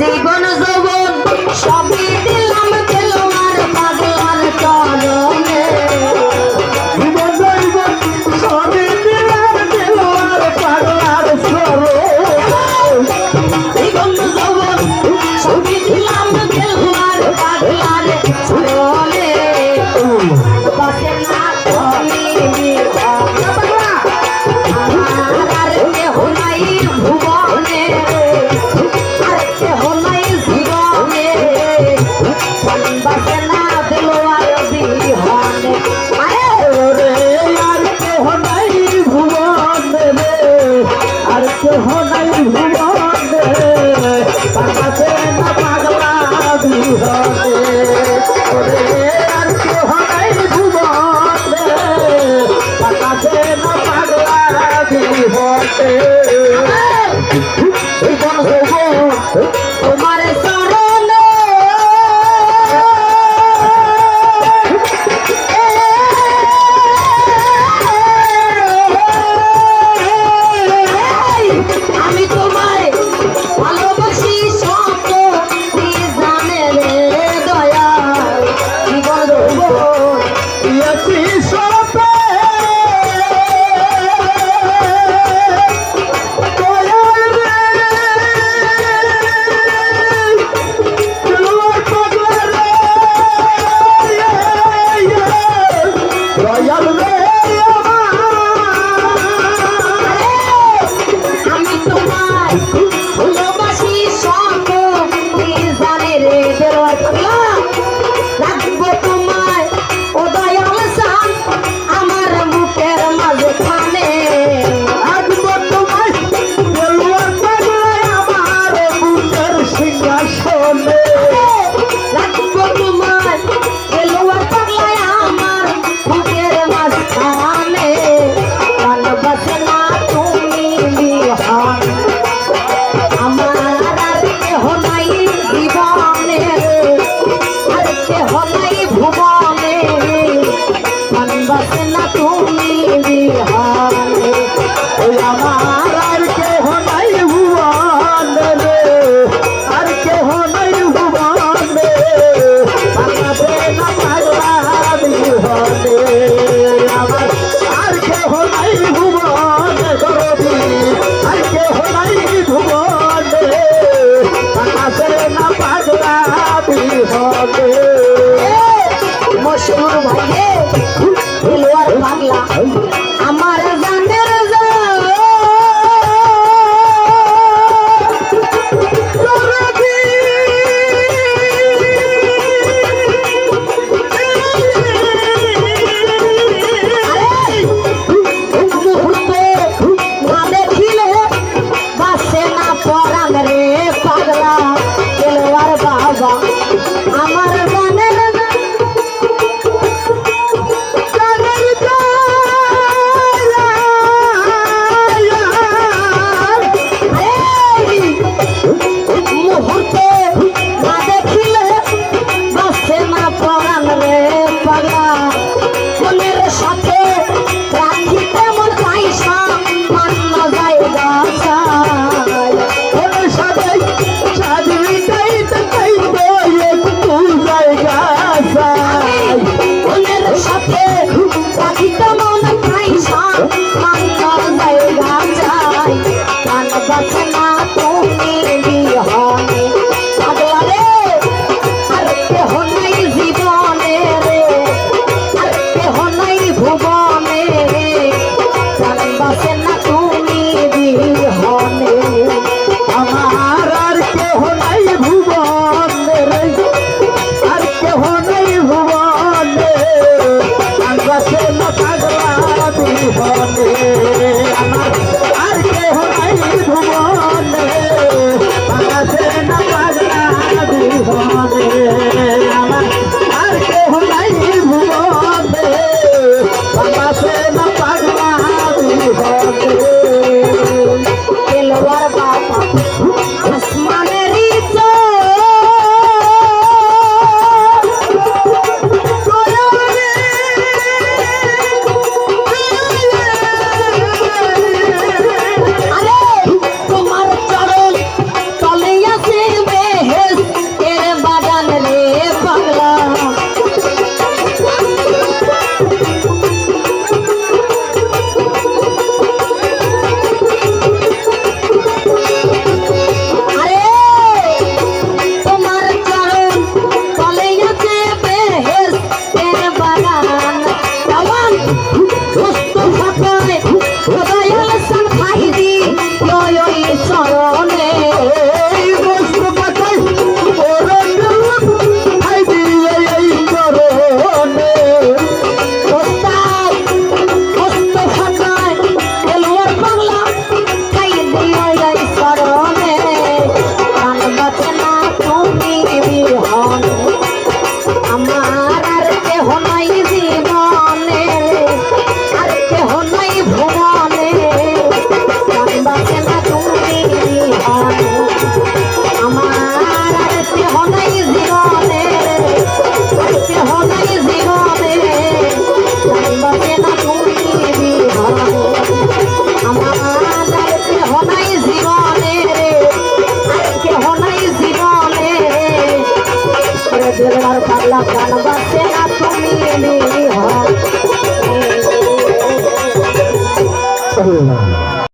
জীবন যৌবন সবই দিলাম খেলোয়ার পাগলার চরণে জীবন জৈবন সবই দিলাম খেলোয়ার পাগলার চরণে জীবন যৌবন সবই দিলাম খেলোয়ার পাগলার চরণে বসে না তুমি আর কেহ নাই ভুবনে আর কেহ নাই জীবনে বসে না দেলোয়ার বিহনে রে আর কেহ নাই ভুবনে রে আর কেহ নাই ভুবনে পাগলাতে না পাগলা বিহনে রে আর কেহ নাই ভুবনে পাগলাতে না পাগলা বিহনে জীবন যৌবন তোমার চরণে আমি তোমায় ভালোবাসি শত জানে রে দয়া জীবন যৌবন ইয়াছি সপে দয়াল রে ছাড়া প্রাণ বাঁচে না তুমি এলে আল্লাহ